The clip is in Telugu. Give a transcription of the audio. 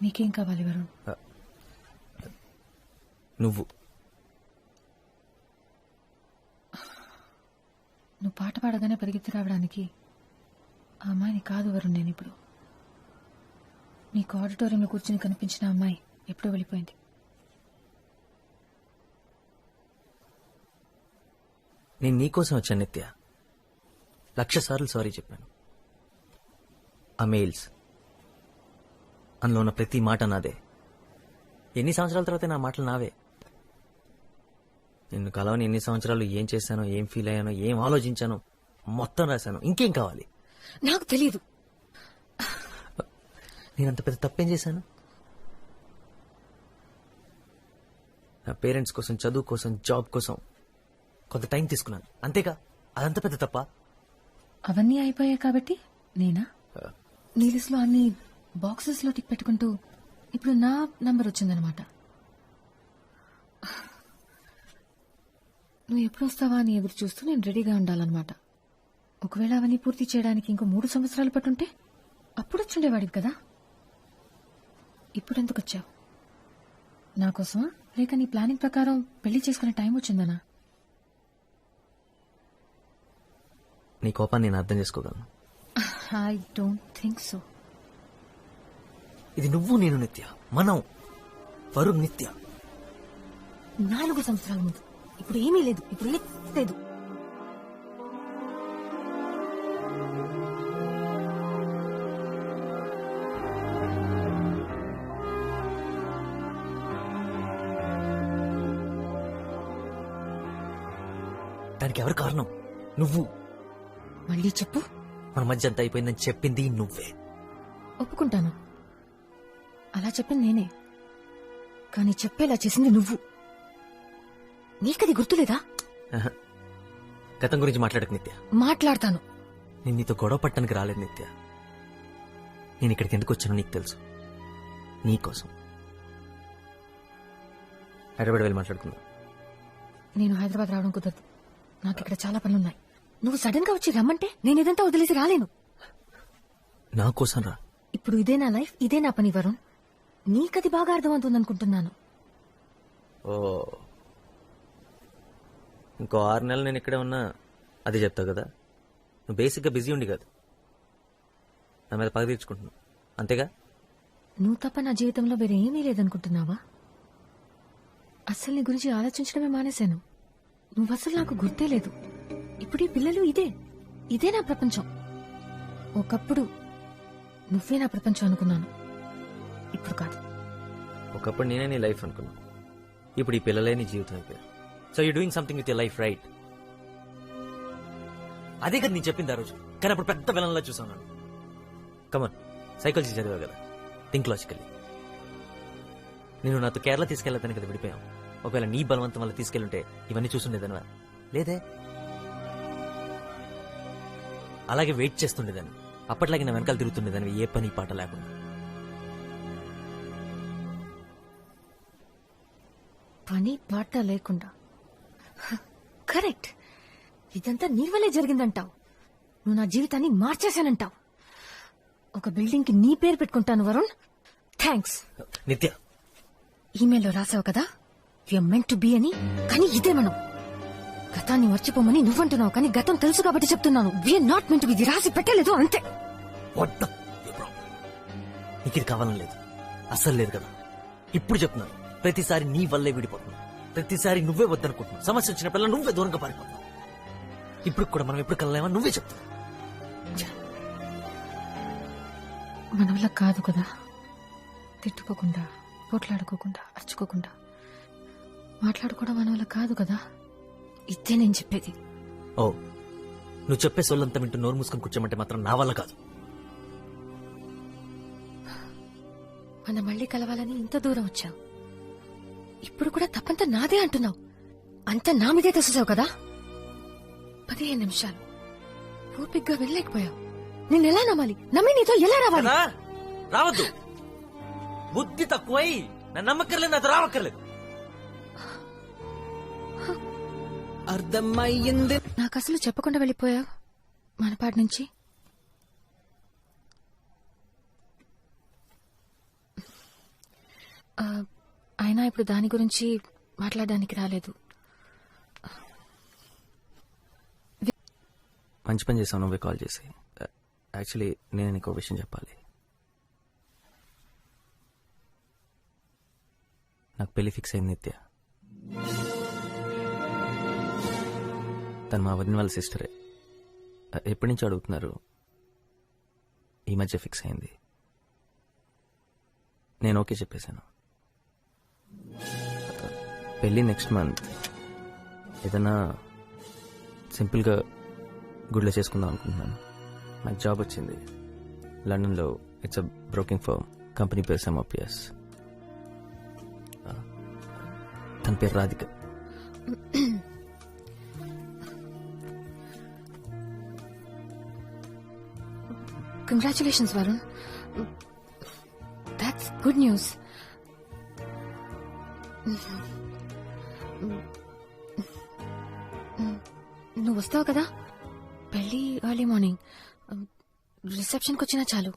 నీకేం కావాలి వరుణ్? నువ్వు నువ్వు పాట పాడగానే పరిగెత్తి రావడానికి ఆ అమ్మాయిని కాదు వరుణ్. నేను ఇప్పుడు నీకు ఆడిటోరియంలో కూర్చుని కనిపించిన అమ్మాయి ఎప్పుడో వెళ్ళిపోయింది. నేను నీకోసం వచ్చాను నిత్య. 1,00,000 సార్లు సారీ చెప్పాను. ఆ మెయిల్స్ అందులో ఉన్న ప్రతి మాట నాదే. ఎన్ని సంవత్సరాల తర్వాత నా మాటలు నావే. నిన్ను కలవని ఎన్ని సంవత్సరాలు ఏం చేశానో, ఏం ఫీల్ అయ్యానో, ఏం ఆలోచించానో మొత్తం రాశాను. ఇంకేం కావాలి? నాకు తెలియదు. నేనంత పెద్ద తప్పేం చేశాను? నా పేరెంట్స్ కోసం, చదువు కోసం, జాబ్ కోసం కొంత టైం తీసుకున్నాను, అంతేగా. అదంత పెద్ద తప్ప? అవన్నీ అయిపోయాయి కాబట్టి నేనా నీ లిస్ట్ లో అన్ని బాక్సెస్ లో టిక్ పెట్టుకుంటూ ఇప్పుడు నా నంబర్ వచ్చిందనమాట. నువ్వు ఎప్పుడు వస్తావా అని ఎదురు చూస్తూ నేను రెడీగా ఉండాలన్నమాట. ఒకవేళ అవన్నీ పూర్తి చేయడానికి ఇంకో 3 సంవత్సరాలు పట్టుంటే అప్పుడు వచ్చుండేవాడివి కదా. ఇప్పుడు ఎందుకు వచ్చావు? నా కోసమా లేక నీ ప్లానింగ్ ప్రకారం పెళ్లి చేసుకునే టైం వచ్చిందనా? నీ కోపాన్ని నేను అర్థం చేసుకోగలను. I don't think so. ఇది నువ్వు నేను నిత్య, మనం వరుణ్ నిత్య. 4 సంవత్సరాల ముందు. ఇప్పుడు ఏమీ లేదు. ఇప్పుడు ఏం లేదు. దానికి ఎవరు కారణం? నువ్వు. మళ్ళీ చెప్పు. మన మధ్య అంతా అయిపోయిందని చెప్పింది నువ్వే. ఒప్పుకుంటాను, అలా చెప్పింది నేనే. కానీ చెప్పేలా చేసింది నువ్వు. నీకది గుర్తులేదా? గతం గురించి మాట్లాడకు నిత్య. మాట్లాడతాను. నేను నీతో గొడవ పట్టడానికి రాలేదు నిత్య. నేను ఇక్కడికి ఎందుకు వచ్చానో నీకు తెలుసు. నీకోసం. హైదరాబాద్ వెళ్ళి మాట్లాడుకుందాం. నేను హైదరాబాద్ రావడం కుదరదు. నాకు ఇక్కడ చాలా పనులున్నాయి. నువ్వు సడన్ గా వచ్చి రమ్మంటే నేను ఇదంతా వదిలేసి రాలేను. నా కోసం రా. ఇప్పుడు ఇదే నా లైఫ్, ఇదే నా పని వరుణ్. నీకది బాగా అర్థమవుతుంది అనుకుంటున్నాను. ఓ, ఇంకో 6 నెలలు నేను ఇక్కడే ఉన్నా అది చెప్తావు కదా. నువ్వు బేసిక్గా బిజీ ఉండి కాదు, నా మీద పగ తీర్చుకుంటున్నావు, అంతేగా? నువ్వు తప్ప నా జీవితంలో వేరే ఏమీ లేదనుకుంటున్నావా? అసలు నీ గురించి ఆలోచించడమే మానేశాను. నువ్వు అసలు నాకు గుర్తే లేదు. ఇప్పుడు ఈ పిల్లలు ఇదే నా ప్రపంచం. ఒకప్పుడు నువ్వే నా ప్రపంచం అనుకున్నాను, ఇప్పుడు కాదు. ఒకప్పుడు నేనే నీ లైఫ్ అనుకున్నా, ఇప్పుడు ఈ పిల్లలే నీ జీవితం అయిపోయారు. So you doing something with your life, right? అదే కదా నేను చెప్పింది ఆ రోజు, కానీ అప్పుడు పెద్ద విలన్లా చూసాను. కమన్, సైకాలజీ చదివా కదా, థింక్ లాజికల్లీ. నేను నాతో కేరళ తీసుకెళ్తాను కదా విడిపోయాం. ఒకవేళ నీ బలవంతం వల్ల తీసుకెళ్ళుంటే ఇవన్నీ చూస్తుండేదనవా? లేదే. అలాగే వెయిట్ చేస్తుండేదాన్ని, అప్పట్లాగే నా వెనకాల తిరుగుతుండేదాన్ని, ఏ పని పాట లేకుండా. పని పాట లేకుండా? కరెక్ట్. ఇదంతా నీ వల్లే జరిగిందంటావు. నువ్వు నా జీవితాన్ని మార్చేశానంటావు. ఒక బిల్డింగ్ కి నీ పేరు పెట్టుకుంటాను వరుణ్. థ్యాంక్స్. నిత్య, ఈమెయిల్లో రాసావు కదా యూఆర్ మెంట్ టు బి అని. కానీ ఇదే మనం. గతాన్ని మర్చిపోమని నువ్వంటున్నావు, కానీ గతం తెలుసు కాబట్టి చెప్తున్నాను. We are not meant to be. రాసి పెట్టలేదు, అంతే. నీకు ఇది కావాలని లేదు, అస్సలు లేదు కదా. ఇప్పుడు చెప్తున్నాను, ప్రతిసారి నీ వల్లే విడిపోతున్నావు, ప్రతిసారి నువ్వే వద్దనుకుంటున్నావు, సమస్య వచ్చినప్పుడల్లా నువ్వే దూరంగా పారిపోతున్నావు. ఇప్పుడు కూడా మనం ఎప్పుడు కలలేమో నువ్వే చెప్తావు. మన వల్ల కాదు కదా, తిట్టుకోకుండా, పోట్లాడుకోకుండా, అరుచుకోకుండా మాట్లాడుకోవడం మన వల్ల కాదు కదా. ఇదే నేను చెప్పేది. ఓ, నువ్వు చెప్పే సొల్లంతా వింటూ నోరు మూసుకొని కూర్చోమంటే మాత్రం నా వల్ల కాదు. మనం మళ్ళీ కలవాలని ఇంత దూరం వచ్చావు, ఇప్పుడు కూడా తప్పంతా నాదే అంటున్నావు. అంతా నా మీదే తెచ్చావు కదా. 15 నిమిషాలు ఓపిగ్గా వెళ్ళలేకపోయావు. నేనెలా నమ్మాలి? నమ్మి నీతో ఎలా రావాలి? రావద్దు, బుద్ధి తక్కువై నన్ను నమ్మక్కర్లేదు, నాతో రావక్కర్లేదు. అర్థమయ్యింది. నాకు అసలు చెప్పకుండా వెళ్ళిపోయావు మనపాటి నుంచి. అయినా ఇప్పుడు దాని గురించి మాట్లాడడానికి రాలేదు. మంచి పని చేసావు నువ్వే కాల్ చేసి. యాక్చువల్లీ నేను నీకు ఒక విషయం చెప్పాలి. నాకు పెళ్లి ఫిక్స్ అయింది నిత్య. తను మా వదిన వాళ్ళ సిస్టరే. ఎప్పటి నుంచి అడుగుతున్నారు, ఈ మధ్య ఫిక్స్ అయింది. నేను ఓకే చెప్పేశాను. పెళ్ళి నెక్స్ట్ మంత్. ఏదైనా సింపుల్గా గుడిలో చేసుకుందాం అనుకుంటున్నాను. నాకు జాబ్ వచ్చింది లండన్లో. It's a broking firm. Company పేరు సెమోపియస్. తన పేరు Radhika. Congratulations Varun, that's good news. నువ్వు వస్తావు కదా పెళ్ళి ఎర్లీ మార్నింగ్. రిసెప్షన్కి వచ్చినా చాలు.